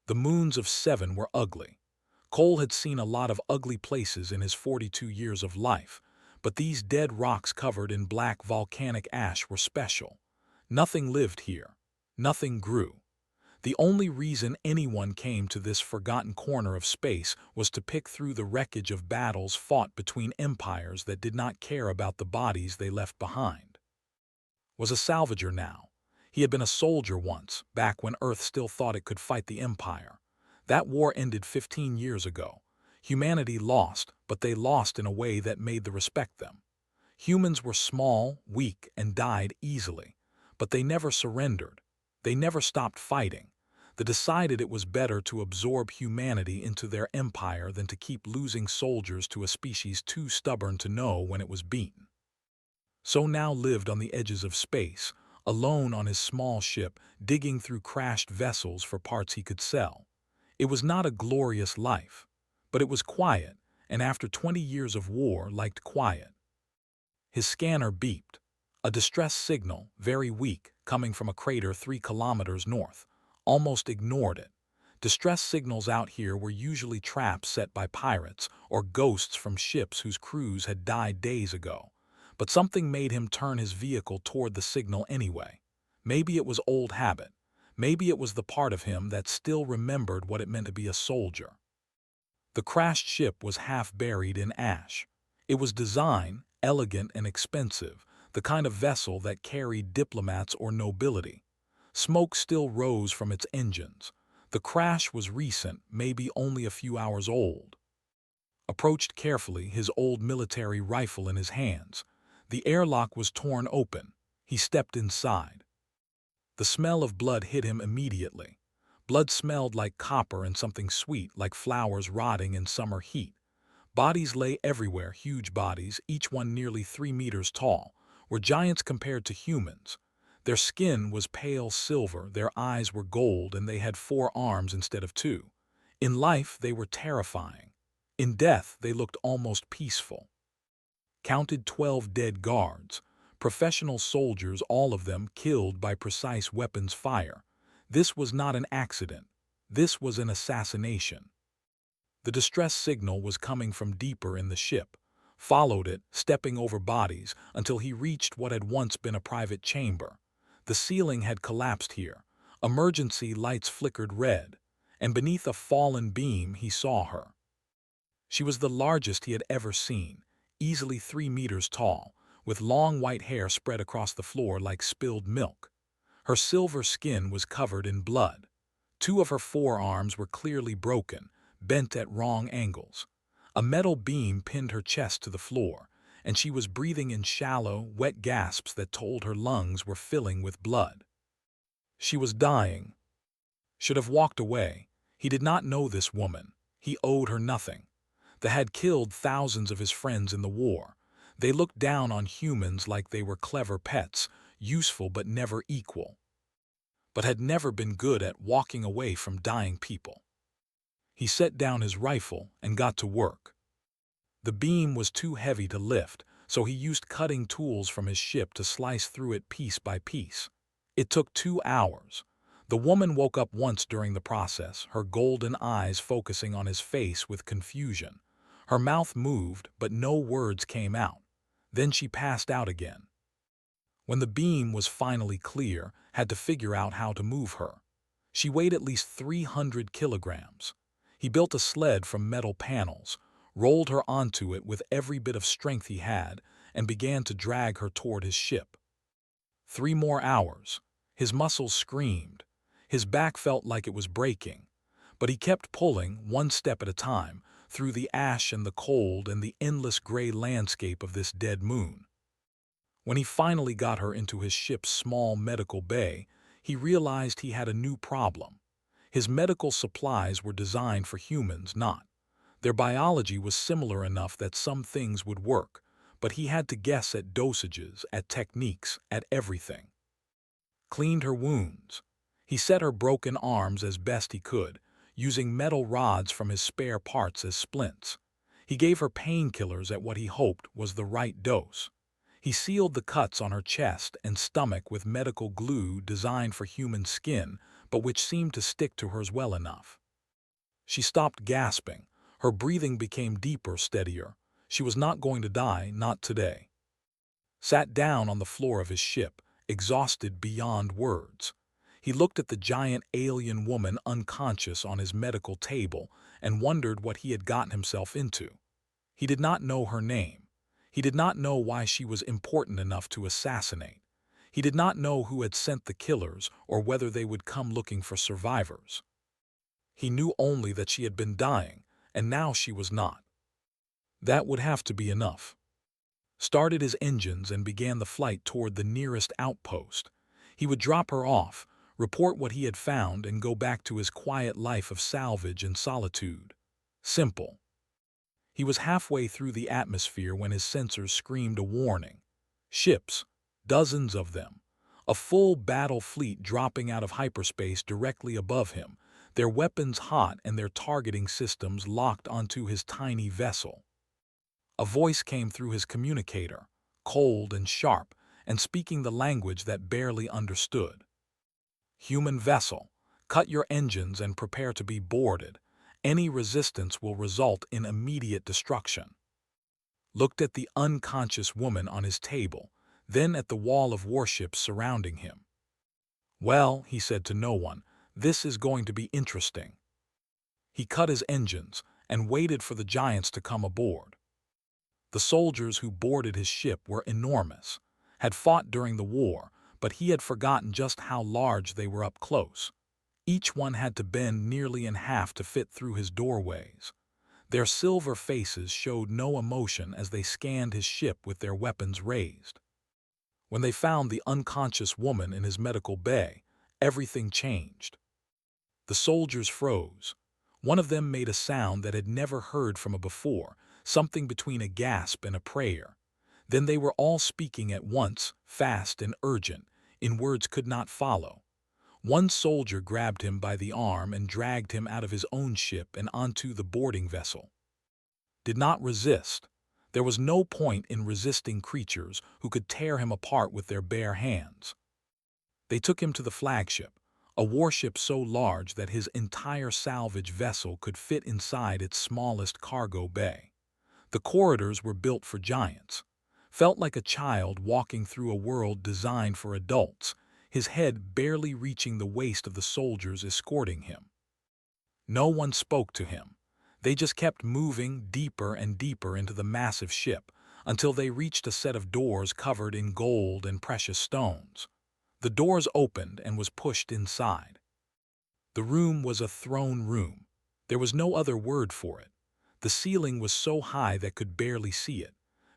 The moons of 7 were ugly. Cole had seen a lot of ugly places in his 42 years of life, but these dead rocks covered in black volcanic ash were special. Nothing lived here. Nothing grew. The only reason anyone came to this forgotten corner of space was to pick through the wreckage of battles fought between empires that did not care about the bodies they left behind. Was a salvager now. He had been a soldier once, back when Earth still thought it could fight the Empire. That war ended 15 years ago. Humanity lost, but they lost in a way that made them respect them. Humans were small, weak, and died easily, but they never surrendered. They never stopped fighting. They decided it was better to absorb humanity into their empire than to keep losing soldiers to a species too stubborn to know when it was beaten. So now lived on the edges of space, alone on his small ship, digging through crashed vessels for parts he could sell. It was not a glorious life, but it was quiet, and after 20 years of war, liked quiet. His scanner beeped. A distress signal, very weak, coming from a crater 3 kilometers north. Almost ignored it. Distress signals out here were usually traps set by pirates or ghosts from ships whose crews had died days ago. But something made him turn his vehicle toward the signal anyway. Maybe it was old habit. Maybe it was the part of him that still remembered what it meant to be a soldier. The crashed ship was half buried in ash. It was design, elegant and expensive, the kind of vessel that carried diplomats or nobility. Smoke still rose from its engines. The crash was recent, maybe only a few hours old. Approached carefully, his old military rifle in his hands. The airlock was torn open. He stepped inside. The smell of blood hit him immediately. Blood smelled like copper and something sweet, like flowers rotting in summer heat. Bodies lay everywhere, huge bodies, each one nearly 3 meters tall, were giants compared to humans. Their skin was pale silver, their eyes were gold, and they had 4 arms instead of 2. In life, they were terrifying. In death, they looked almost peaceful. Counted 12 dead guards, professional soldiers, all of them killed by precise weapons fire. This was not an accident. This was an assassination. The distress signal was coming from deeper in the ship. Followed it, stepping over bodies, until he reached what had once been a private chamber. The ceiling had collapsed here. Emergency lights flickered red, and beneath a fallen beam he saw her. She was the largest he had ever seen, easily 3 meters tall, with long white hair spread across the floor like spilled milk. Her silver skin was covered in blood. 2 of her forearms were clearly broken, bent at wrong angles. A metal beam pinned her chest to the floor, and she was breathing in shallow, wet gasps that told her lungs were filling with blood. She was dying. Should have walked away. He did not know this woman. He owed her nothing. They had killed thousands of his friends in the war. They looked down on humans like they were clever pets, useful but never equal. But had never been good at walking away from dying people. He set down his rifle and got to work. The beam was too heavy to lift, so he used cutting tools from his ship to slice through it piece by piece. It took 2 hours. The woman woke up once during the process, her golden eyes focusing on his face with confusion. Her mouth moved, but no words came out. Then she passed out again. When the beam was finally clear, had to figure out how to move her. She weighed at least 300 kilograms. He built a sled from metal panels, rolled her onto it with every bit of strength he had, and began to drag her toward his ship. 3 more hours. His muscles screamed. His back felt like it was breaking. But he kept pulling, 1 step at a time, through the ash and the cold and the endless gray landscape of this dead moon. When he finally got her into his ship's small medical bay, he realized he had a new problem. His medical supplies were designed for humans, not. Their biology was similar enough that some things would work, but he had to guess at dosages, at techniques, at everything. Cleaned her wounds. He set her broken arms as best he could, using metal rods from his spare parts as splints. He gave her painkillers at what he hoped was the right dose. He sealed the cuts on her chest and stomach with medical glue designed for human skin, but which seemed to stick to hers well enough. She stopped gasping. Her breathing became deeper, steadier. She was not going to die, not today. Sat down on the floor of his ship, exhausted beyond words. He looked at the giant alien woman unconscious on his medical table and wondered what he had gotten himself into. He did not know her name. He did not know why she was important enough to assassinate. He did not know who had sent the killers or whether they would come looking for survivors. He knew only that she had been dying, and now she was not. That would have to be enough. Started his engines and began the flight toward the nearest outpost. He would drop her off, report what he had found, and go back to his quiet life of salvage and solitude. Simple. He was halfway through the atmosphere when his sensors screamed a warning. Ships, dozens of them, a full battle fleet dropping out of hyperspace directly above him, their weapons hot and their targeting systems locked onto his tiny vessel. A voice came through his communicator, cold and sharp, and speaking the language that barely understood. Human vessel, cut your engines and prepare to be boarded. Any resistance will result in immediate destruction. Looked at the unconscious woman on his table, then at the wall of warships surrounding him. Well, he said to no one, this is going to be interesting. He cut his engines and waited for the giants to come aboard. The soldiers who boarded his ship were enormous, had fought during the war, but he had forgotten just how large they were up close. Each one had to bend nearly in half to fit through his doorways. Their silver faces showed no emotion as they scanned his ship with their weapons raised. When they found the unconscious woman in his medical bay, everything changed. The soldiers froze. One of them made a sound that had never heard from before, something between a gasp and a prayer. Then they were all speaking at once, fast and urgent, in words could not follow. One soldier grabbed him by the arm and dragged him out of his own ship and onto the boarding vessel. Did not resist. There was no point in resisting creatures who could tear him apart with their bare hands. They took him to the flagship, a warship so large that his entire salvage vessel could fit inside its smallest cargo bay. The corridors were built for giants. Felt like a child walking through a world designed for adults, his head barely reaching the waist of the soldiers escorting him. No one spoke to him. They just kept moving deeper and deeper into the massive ship until they reached a set of doors covered in gold and precious stones. The doors opened and was pushed inside. The room was a throne room. There was no other word for it. The ceiling was so high that could barely see it.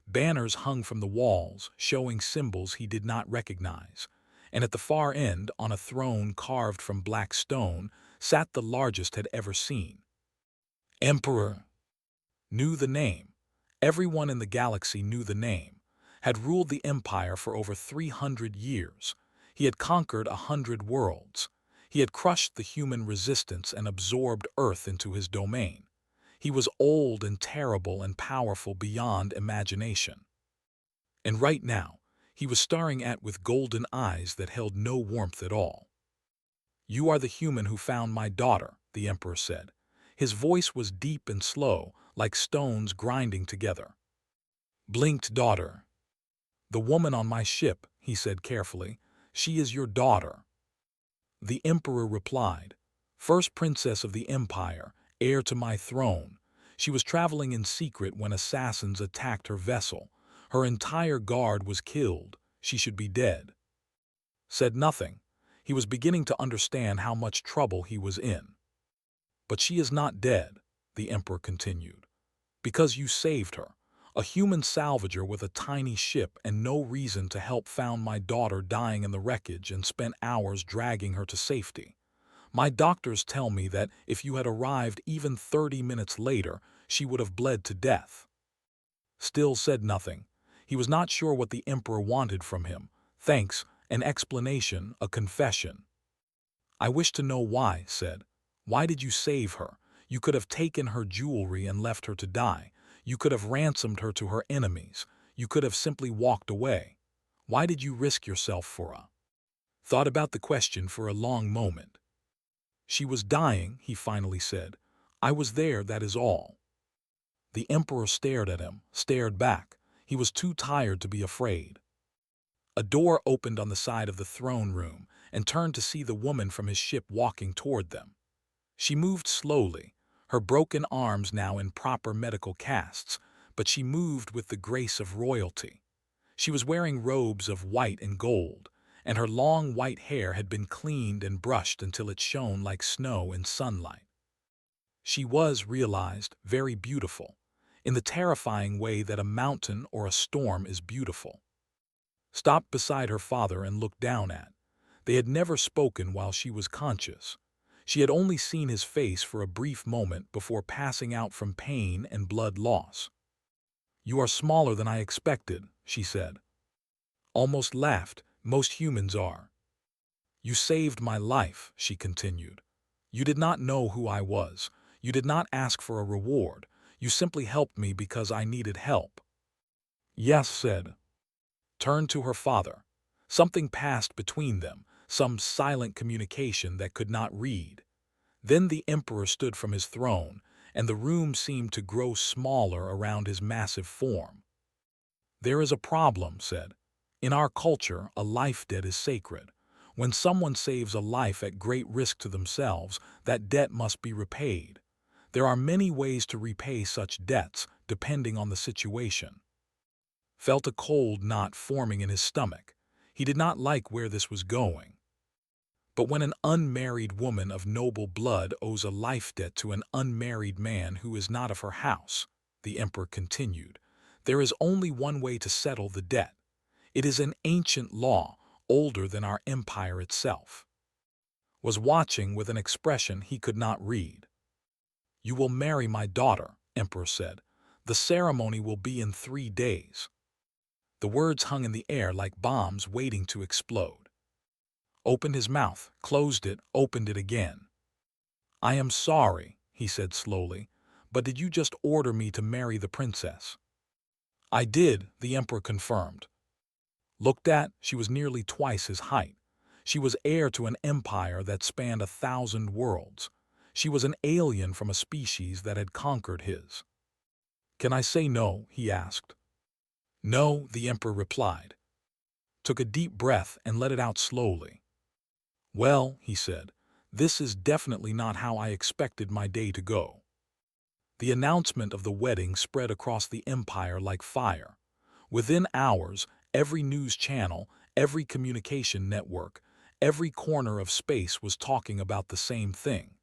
Banners hung from the walls, showing symbols he did not recognize. And at the far end, on a throne carved from black stone, sat the largest had ever seen. Emperor. Knew the name. Everyone in the galaxy knew the name. Had ruled the empire for over 300 years. He had conquered 100 worlds. He had crushed the human resistance and absorbed Earth into his domain. He was old and terrible and powerful beyond imagination. And right now, he was staring with golden eyes that held no warmth at all. "You are the human who found my daughter," the Emperor said. His voice was deep and slow, like stones grinding together. "Blinked daughter." "The woman on my ship," he said carefully. "She is your daughter." The Emperor replied, "First princess of the Empire, heir to my throne. She was traveling in secret when assassins attacked her vessel. Her entire guard was killed. She should be dead." Said nothing. He was beginning to understand how much trouble he was in. "But she is not dead," the Emperor continued, "because you saved her. A human salvager with a tiny ship and no reason to help found my daughter dying in the wreckage and spent hours dragging her to safety. My doctors tell me that if you had arrived even 30 minutes later, she would have bled to death." Still said nothing. He was not sure what the Emperor wanted from him. Thanks, an explanation, a confession. "I wish to know why," said. "Why did you save her? You could have taken her jewelry and left her to die. You could have ransomed her to her enemies. You could have simply walked away. Why did you risk yourself for a—" Thought about the question for a long moment. She was dying, he finally said. I was there, that is all. The emperor stared at him, stared back. He was too tired to be afraid. A door opened on the side of the throne room and turned to see the woman from his ship walking toward them. She moved slowly, her broken arms now in proper medical casts, but she moved with the grace of royalty. She was wearing robes of white and gold, and her long white hair had been cleaned and brushed until it shone like snow in sunlight. She was, realized, very beautiful, in the terrifying way that a mountain or a storm is beautiful. Stopped beside her father and looked down at. They had never spoken while she was conscious. She had only seen his face for a brief moment before passing out from pain and blood loss. "You are smaller than I expected," she said. Almost laughed. "Most humans are." "You saved my life," she continued. "You did not know who I was. You did not ask for a reward. You simply helped me because I needed help." "Yes," said. Turned to her father. Something passed between them, some silent communication that could not read. Then the emperor stood from his throne, and the room seemed to grow smaller around his massive form. "There is a problem," said. "In our culture, a life debt is sacred. When someone saves a life at great risk to themselves, that debt must be repaid. There are many ways to repay such debts, depending on the situation." Felt a cold knot forming in his stomach. He did not like where this was going. But when an unmarried woman of noble blood owes a life debt to an unmarried man who is not of her house, the emperor continued, there is only one way to settle the debt. It is an ancient law, older than our empire itself. Was watching with an expression he could not read. "You will marry my daughter," emperor said. "The ceremony will be in 3 days." The words hung in the air like bombs waiting to explode. Opened his mouth, closed it, opened it again. "I am sorry," he said slowly, "but did you just order me to marry the princess?" "I did," the emperor confirmed. Looked at, she was nearly twice his height. She was heir to an empire that spanned 1,000 worlds. She was an alien from a species that had conquered his. "Can I say no?" he asked. "No," the emperor replied. Took a deep breath and let it out slowly. "Well," he said, "this is definitely not how I expected my day to go." The announcement of the wedding spread across the empire like fire. Within hours, every news channel, every communication network, every corner of space was talking about the same thing.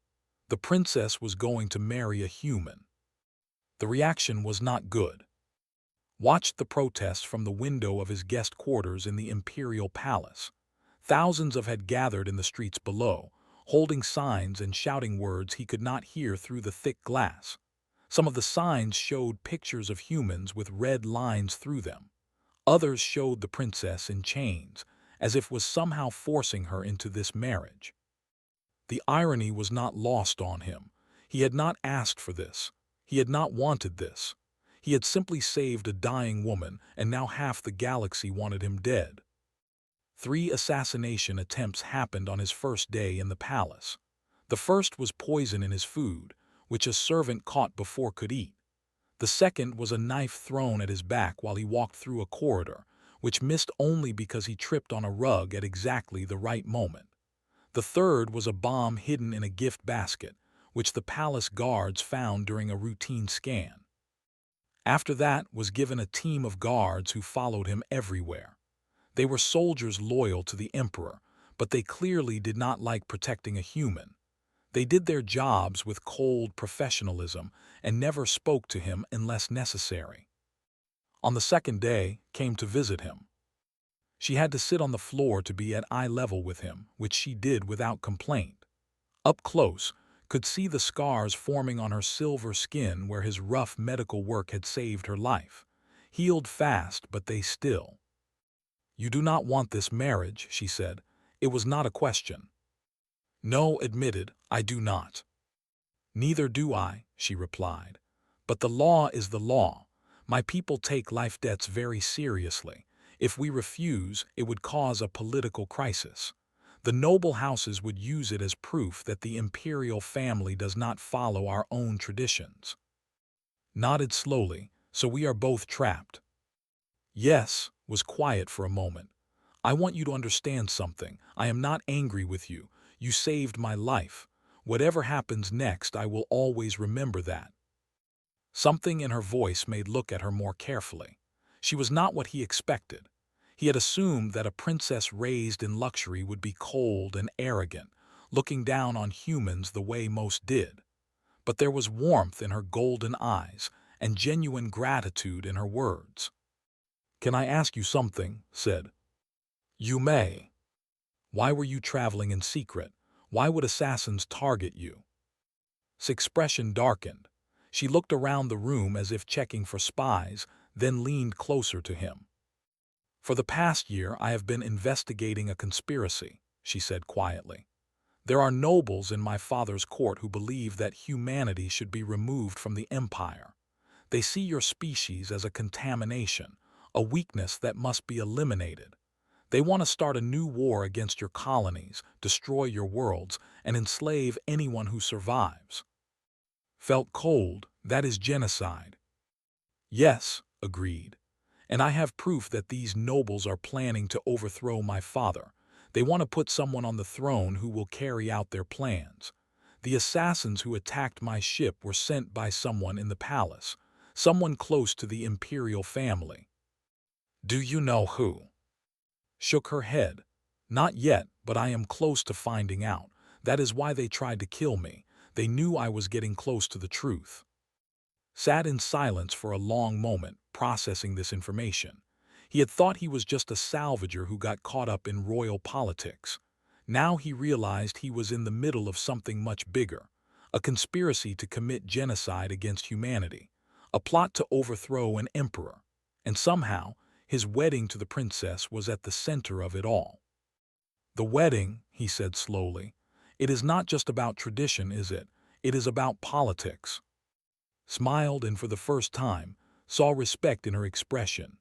The princess was going to marry a human. The reaction was not good. Watched the protests from the window of his guest quarters in the imperial palace. Thousands had gathered in the streets below, holding signs and shouting words he could not hear through the thick glass. Some of the signs showed pictures of humans with red lines through them. Others showed the princess in chains, as if was somehow forcing her into this marriage. The irony was not lost on him. He had not asked for this. He had not wanted this. He had simply saved a dying woman, and now half the galaxy wanted him dead. 3 assassination attempts happened on his first day in the palace. The first was poison in his food, which a servant caught before could eat. The second was a knife thrown at his back while he walked through a corridor, which missed only because he tripped on a rug at exactly the right moment. The third was a bomb hidden in a gift basket, which the palace guards found during a routine scan. After that was given a team of guards who followed him everywhere. They were soldiers loyal to the emperor, but they clearly did not like protecting a human. They did their jobs with cold professionalism and never spoke to him unless necessary. On the second day, came to visit him. She had to sit on the floor to be at eye level with him, which she did without complaint. Up close, could see the scars forming on her silver skin where his rough medical work had saved her life. Healed fast, but they still. "You do not want this marriage," she said. It was not a question. "No," admitted, "I do not." "Neither do I," she replied. "But the law is the law. My people take life debts very seriously. If we refuse, it would cause a political crisis. The noble houses would use it as proof that the imperial family does not follow our own traditions. Nodded slowly, so we are both trapped. Yes, was quiet for a moment. I want you to understand something. I am not angry with you. You saved my life. Whatever happens next, I will always remember that. Something in her voice made look at her more carefully. She was not what he expected. He had assumed that a princess raised in luxury would be cold and arrogant, looking down on humans the way most did. But there was warmth in her golden eyes and genuine gratitude in her words. "Can I ask you something?" said. "You may. Why were you traveling in secret? Why would assassins target you?" His expression darkened. She looked around the room as if checking for spies, then leaned closer to him. "For the past year, I have been investigating a conspiracy," she said quietly. "There are nobles in my father's court who believe that humanity should be removed from the empire. They see your species as a contamination, a weakness that must be eliminated. They want to start a new war against your colonies, destroy your worlds, and enslave anyone who survives." Felt cold, that is genocide. "Yes," agreed. "And I have proof that these nobles are planning to overthrow my father. They want to put someone on the throne who will carry out their plans. The assassins who attacked my ship were sent by someone in the palace, someone close to the imperial family." "Do you know who?" Shook her head. "Not yet, but I am close to finding out. That is why they tried to kill me. They knew I was getting close to the truth." Sat in silence for a long moment, processing this information. He had thought he was just a salvager who got caught up in royal politics. Now he realized he was in the middle of something much bigger, a conspiracy to commit genocide against humanity, a plot to overthrow an emperor, and somehow, his wedding to the princess was at the center of it all. "The wedding," he said slowly, "it is not just about tradition, is it? It is about politics." Smiled and for the first time, saw respect in her expression.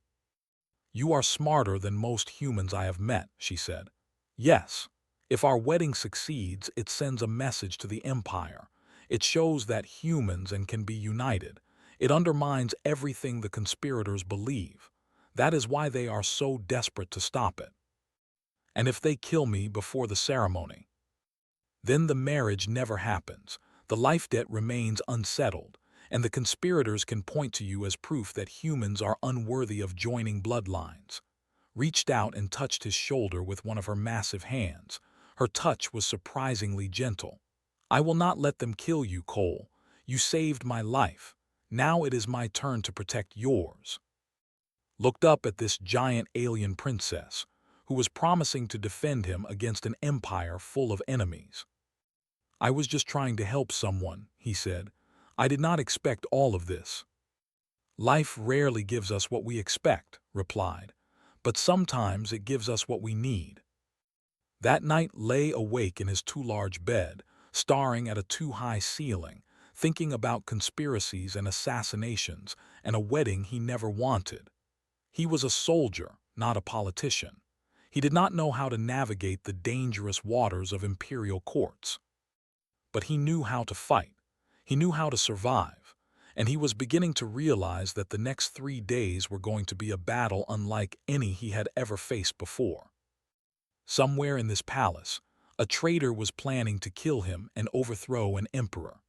"You are smarter than most humans I have met," she said. "Yes, if our wedding succeeds, it sends a message to the empire. It shows that humans can be united. It undermines everything the conspirators believe. That is why they are so desperate to stop it. And if they kill me before the ceremony, then the marriage never happens. The life debt remains unsettled, and the conspirators can point to you as proof that humans are unworthy of joining bloodlines." Reached out and touched his shoulder with one of her massive hands. Her touch was surprisingly gentle. "I will not let them kill you, Cole. You saved my life. Now it is my turn to protect yours." Looked up at this giant alien princess, who was promising to defend him against an empire full of enemies. "I was just trying to help someone," he said. "I did not expect all of this." "Life rarely gives us what we expect," replied, "but sometimes it gives us what we need." That night lay awake in his too-large bed, staring at a too-high ceiling, thinking about conspiracies and assassinations and a wedding he never wanted. He was a soldier, not a politician. He did not know how to navigate the dangerous waters of imperial courts. But he knew how to fight. He knew how to survive. And he was beginning to realize that the next 3 days were going to be a battle unlike any he had ever faced before. Somewhere in this palace, a traitor was planning to kill him and overthrow an emperor.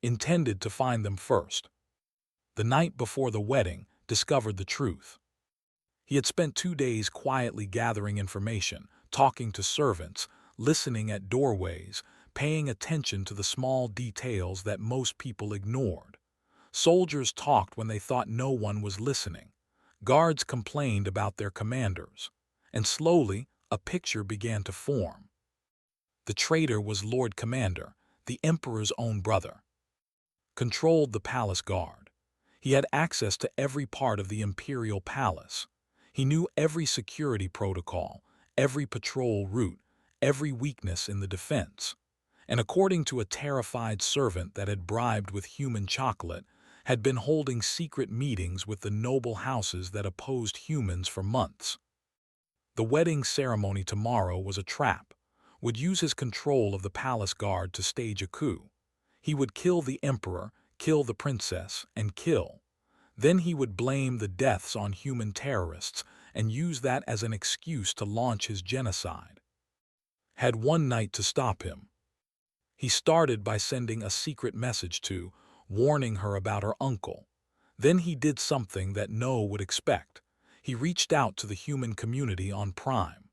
Intended to find them first. The night before the wedding, discovered the truth. He had spent 2 days quietly gathering information, talking to servants, listening at doorways, paying attention to the small details that most people ignored. Soldiers talked when they thought no one was listening. Guards complained about their commanders. And slowly, a picture began to form. The traitor was Lord Commander, the Emperor's own brother. Controlled the palace guard. He had access to every part of the imperial palace. He knew every security protocol, every patrol route, every weakness in the defense. And according to a terrified servant that had bribed with human chocolate, had been holding secret meetings with the noble houses that opposed humans for months. The wedding ceremony tomorrow was a trap, would use his control of the palace guard to stage a coup. He would kill the emperor, kill the princess, and kill. Then he would blame the deaths on human terrorists and use that as an excuse to launch his genocide. Had one night to stop him. He started by sending a secret message warning her about her uncle. Then he did something that no would expect. He reached out to the human community on Prime.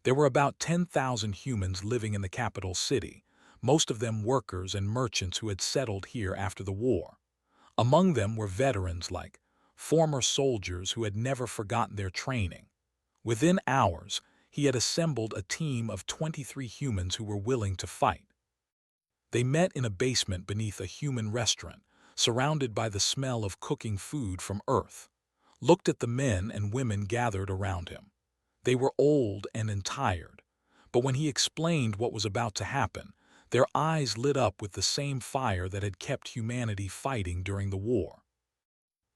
There were about 10,000 humans living in the capital city, most of them workers and merchants who had settled here after the war. Among them were veterans like former soldiers who had never forgotten their training. Within hours, he had assembled a team of 23 humans who were willing to fight. They met in a basement beneath a human restaurant, surrounded by the smell of cooking food from Earth, looked at the men and women gathered around him. They were old and tired, but when he explained what was about to happen, their eyes lit up with the same fire that had kept humanity fighting during the war.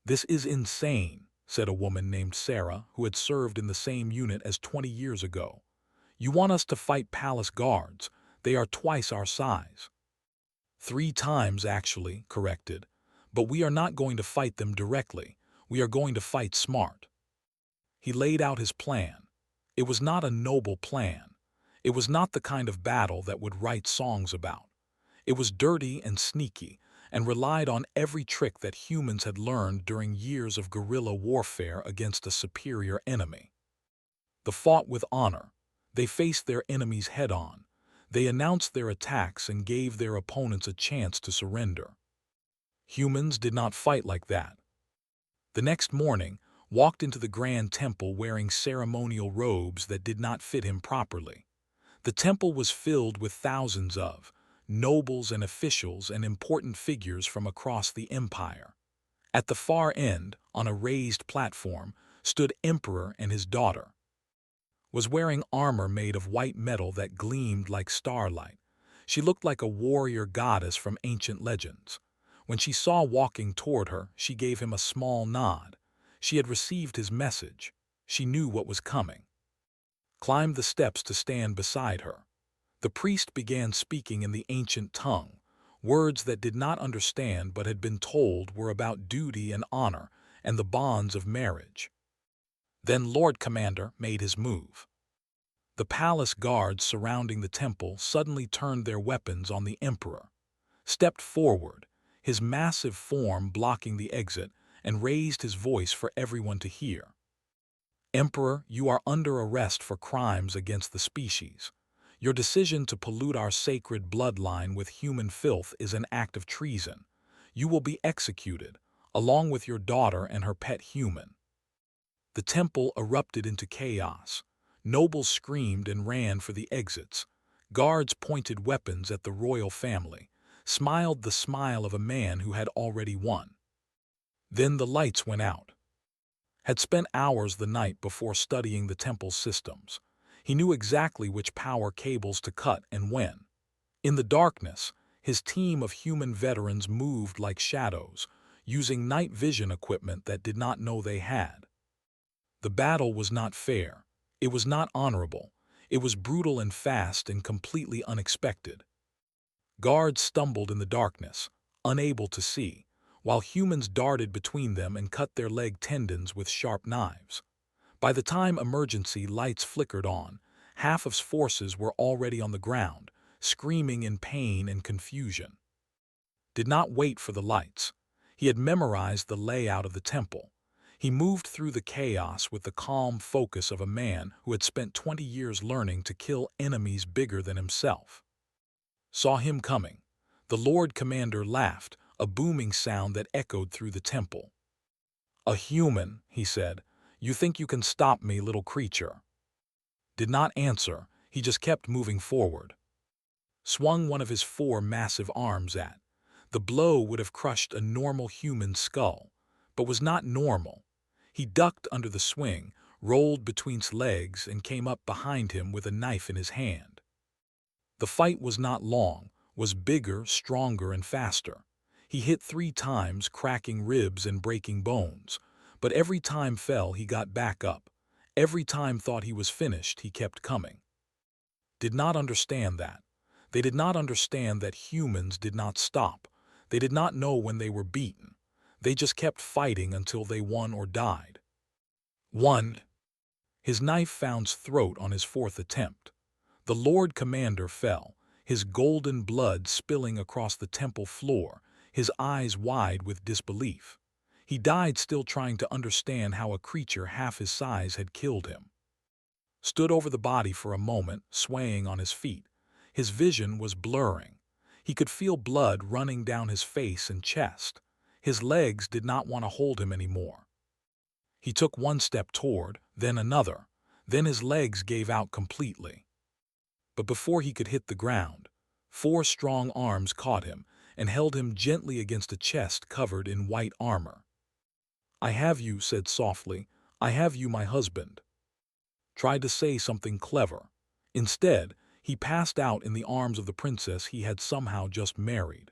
"This is insane," said a woman named Sarah, who had served in the same unit as 20 years ago. "You want us to fight palace guards? They are twice our size." "3 times, actually," corrected. "But we are not going to fight them directly. We are going to fight smart." He laid out his plan. It was not a noble plan. It was not the kind of battle that would write songs about. It was dirty and sneaky, and relied on every trick that humans had learned during years of guerrilla warfare against a superior enemy. They fought with honor. They faced their enemies head-on. They announced their attacks and gave their opponents a chance to surrender. Humans did not fight like that. The next morning, walked into the grand temple wearing ceremonial robes that did not fit him properly. The temple was filled with thousands of nobles and officials and important figures from across the empire. At the far end, on a raised platform, stood Emperor and his daughter. Was wearing armor made of white metal that gleamed like starlight. She looked like a warrior goddess from ancient legends. When she saw walking toward her, she gave him a small nod. She had received his message. She knew what was coming. Climbed the steps to stand beside her. The priest began speaking in the ancient tongue. Words that did not understand but had been told were about duty and honor and the bonds of marriage. Then Lord Commander made his move. The palace guards surrounding the temple suddenly turned their weapons on the emperor, stepped forward, his massive form blocking the exit, and raised his voice for everyone to hear. "Emperor, you are under arrest for crimes against the species. Your decision to pollute our sacred bloodline with human filth is an act of treason. You will be executed, along with your daughter and her pet human." The temple erupted into chaos. Nobles screamed and ran for the exits. Guards pointed weapons at the royal family, smiled the smile of a man who had already won. Then the lights went out. Had spent hours the night before studying the temple's systems. He knew exactly which power cables to cut and when. In the darkness, his team of human veterans moved like shadows, using night vision equipment that did not know they had. The battle was not fair. It was not honorable. It was brutal and fast and completely unexpected. Guards stumbled in the darkness, unable to see, while humans darted between them and cut their leg tendons with sharp knives. By the time emergency lights flickered on, half of his forces were already on the ground, screaming in pain and confusion. Did not wait for the lights. He had memorized the layout of the temple. He moved through the chaos with the calm focus of a man who had spent 20 years learning to kill enemies bigger than himself. Saw him coming. The Lord Commander laughed, a booming sound that echoed through the temple. "A human," he said. "You think you can stop me, little creature?" Did not answer. He just kept moving forward. Swung one of his 4 massive arms at. The blow would have crushed a normal human skull, but was not normal. He ducked under the swing, rolled between his legs, and came up behind him with a knife in his hand. The fight was not long, was bigger, stronger, and faster. He hit 3 times, cracking ribs and breaking bones, but every time fell he got back up. Every time thought he was finished, he kept coming. did not understand that. They did not understand that humans did not stop. They did not know when they were beaten. They just kept fighting until they won or died. 1. His knife found throat on his fourth attempt. The Lord Commander fell, his golden blood spilling across the temple floor, his eyes wide with disbelief. He died still trying to understand how a creature half his size had killed him. Stood over the body for a moment, swaying on his feet. His vision was blurring. He could feel blood running down his face and chest. His legs did not want to hold him anymore. He took one step toward, then another. Then his legs gave out completely. But before he could hit the ground, 4 strong arms caught him and held him gently against a chest covered in white armor. "I have you," said softly. "I have you, my husband." Tried to say something clever. Instead, he passed out in the arms of the princess he had somehow just married.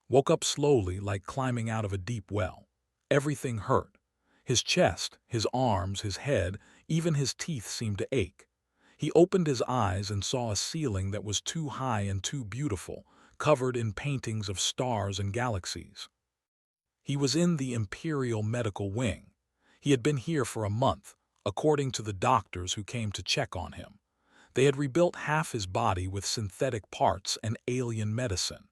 Woke up slowly like climbing out of a deep well. Everything hurt. His chest, his arms, his head, even his teeth seemed to ache. He opened his eyes and saw a ceiling that was too high and too beautiful, covered in paintings of stars and galaxies. He was in the Imperial Medical Wing. He had been here for a month, according to the doctors who came to check on him. They had rebuilt half his body with synthetic parts and alien medicine.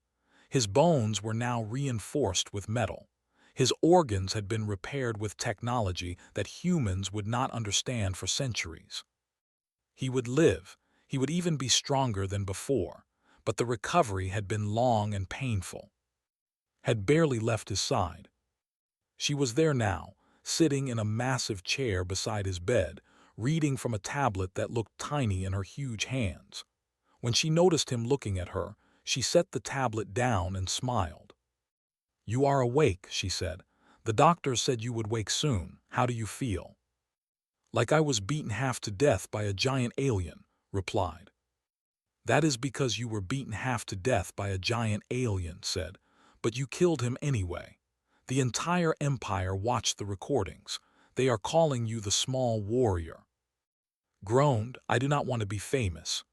His bones were now reinforced with metal. His organs had been repaired with technology that humans would not understand for centuries. He would live. He would even be stronger than before. But the recovery had been long and painful. Had barely left his side. She was there now, sitting in a massive chair beside his bed, reading from a tablet that looked tiny in her huge hands. When she noticed him looking at her, she set the tablet down and smiled. "You are awake," she said. "The doctor said you would wake soon. How do you feel?" "Like I was beaten half to death by a giant alien," replied. "That is because you were beaten half to death by a giant alien," said. "But you killed him anyway. The entire empire watched the recordings. They are calling you the small warrior." Groaned, "I do not want to be famous."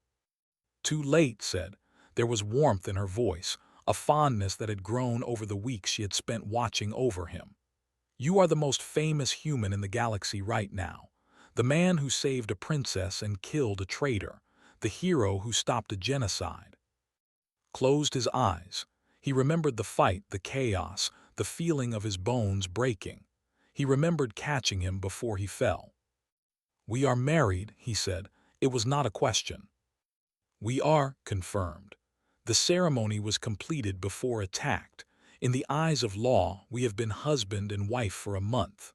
"Too late," said. There was warmth in her voice, a fondness that had grown over the weeks she had spent watching over him. "You are the most famous human in the galaxy right now. The man who saved a princess and killed a traitor. The hero who stopped a genocide." Closed his eyes. He remembered the fight, the chaos, the feeling of his bones breaking. He remembered catching him before he fell. "We are married," he said. It was not a question. "We are," confirmed. The ceremony was completed before attacked. In the eyes of law, we have been husband and wife for a month.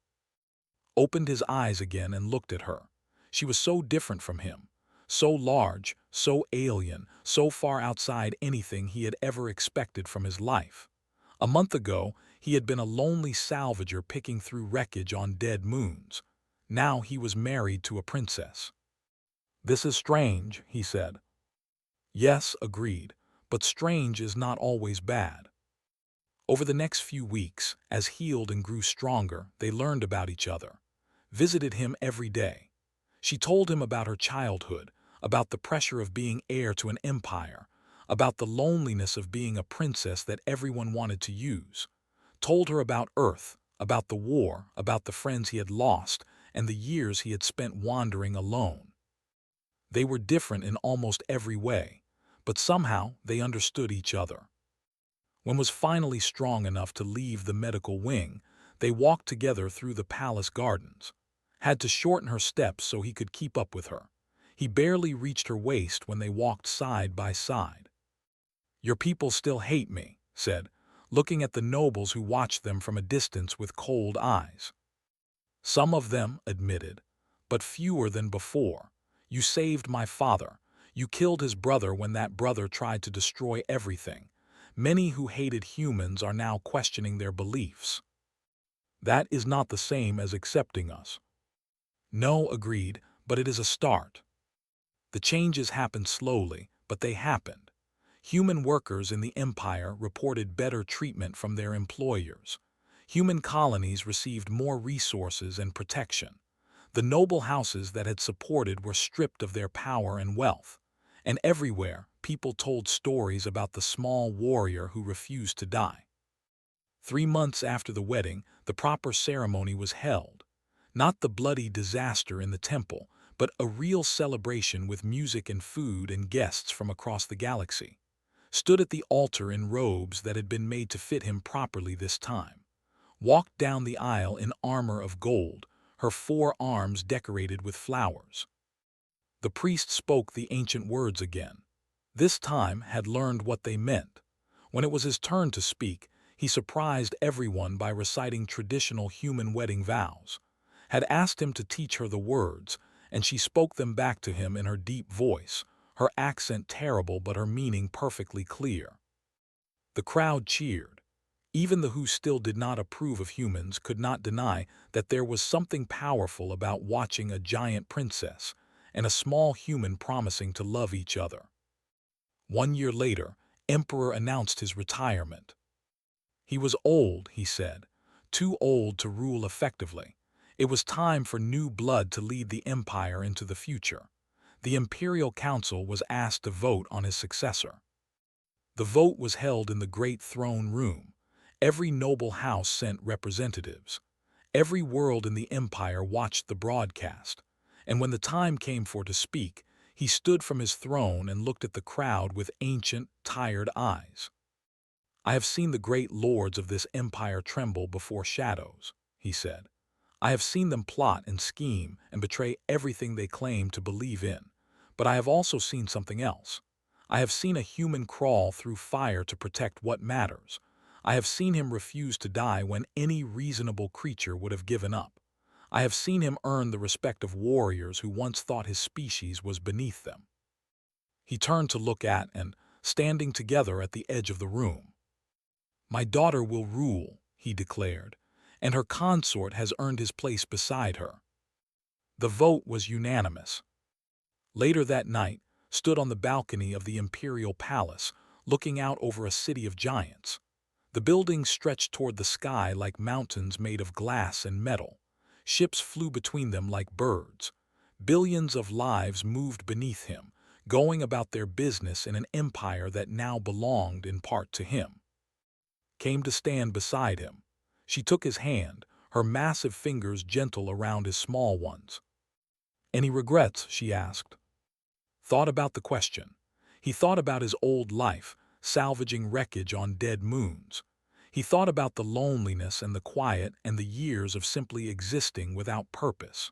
Opened his eyes again and looked at her. She was so different from him. So large, so alien, so far outside anything he had ever expected from his life. A month ago, he had been a lonely salvager picking through wreckage on dead moons. Now he was married to a princess. "This is strange," he said. "Yes," agreed, "but strange is not always bad." Over the next few weeks, as healed and grew stronger, they learned about each other. Visited him every day. She told him about her childhood, about the pressure of being heir to an empire, about the loneliness of being a princess that everyone wanted to use. Told her about Earth, about the war, about the friends he had lost, and the years he had spent wandering alone. They were different in almost every way, but somehow they understood each other. When was finally strong enough to leave the medical wing, they walked together through the palace gardens. Had to shorten her steps so he could keep up with her. He barely reached her waist when they walked side by side. "Your people still hate me," said, looking at the nobles who watched them from a distance with cold eyes. "Some of them," admitted, "but fewer than before. You saved my father. You killed his brother when that brother tried to destroy everything. Many who hated humans are now questioning their beliefs. That is not the same as accepting us." "No," agreed, "but it is a start." The changes happened slowly, but they happened. Human workers in the empire reported better treatment from their employers. Human colonies received more resources and protection. The noble houses that had supported were stripped of their power and wealth. and everywhere people told stories about the small warrior who refused to die. 3 months after the wedding, the proper ceremony was held. Not the bloody disaster in the temple, but a real celebration with music and food and guests from across the galaxy. Stood at the altar in robes that had been made to fit him properly this time. Walked down the aisle in armor of gold, her 4 arms decorated with flowers. The priest spoke the ancient words again. This time had learned what they meant. When it was his turn to speak, he surprised everyone by reciting traditional human wedding vows. Had asked him to teach her the words, and she spoke them back to him in her deep voice, her accent terrible but her meaning perfectly clear. The crowd cheered. Even the who still did not approve of humans could not deny that there was something powerful about watching a giant princess and a small human promising to love each other. 1 year later, Emperor announced his retirement. He was old, he said, too old to rule effectively. It was time for new blood to lead the empire into the future. The Imperial Council was asked to vote on his successor. The vote was held in the great throne room. Every noble house sent representatives. Every world in the empire watched the broadcast. And when the time came for to speak, he stood from his throne and looked at the crowd with ancient, tired eyes. I have seen the great lords of this empire tremble before shadows, he said. I have seen them plot and scheme and betray everything they claim to believe in. But I have also seen something else. I have seen a human crawl through fire to protect what matters. I have seen him refuse to die when any reasonable creature would have given up. I have seen him earn the respect of warriors who once thought his species was beneath them. He turned to look at and, standing together at the edge of the room. My daughter will rule, he declared, and her consort has earned his place beside her. The vote was unanimous. Later that night, stood on the balcony of the imperial palace, looking out over a city of giants. The buildings stretched toward the sky like mountains made of glass and metal. Ships flew between them like birds. Billions of lives moved beneath him, going about their business in an empire that now belonged in part to him. Came to stand beside him. She took his hand, her massive fingers gentle around his small ones. Any regrets? She asked. Thought about the question. He thought about his old life, salvaging wreckage on dead moons. He thought about the loneliness and the quiet and the years of simply existing without purpose.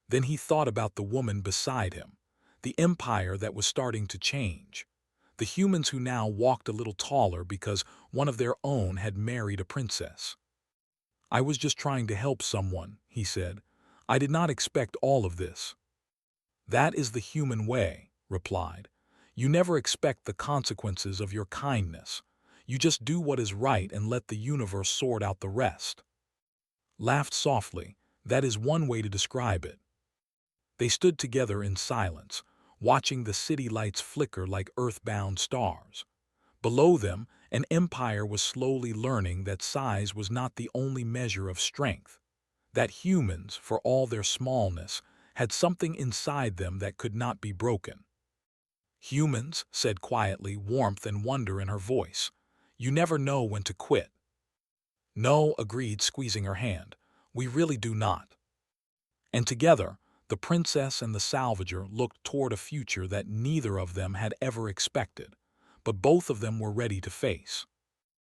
Then he thought about the woman beside him, the empire that was starting to change, the humans who now walked a little taller because one of their own had married a princess. I was just trying to help someone, he said. I did not expect all of this. That is the human way, replied. You never expect the consequences of your kindness. You just do what is right and let the universe sort out the rest. Laughed softly. That is one way to describe it. They stood together in silence, watching the city lights flicker like earthbound stars. Below them, an empire was slowly learning that size was not the only measure of strength, that humans, for all their smallness, had something inside them that could not be broken. Humans, said quietly, warmth and wonder in her voice. You never know when to quit. No, agreed, squeezing her hand. We really do not. And together, the princess and the salvager looked toward a future that neither of them had ever expected, but both of them were ready to face.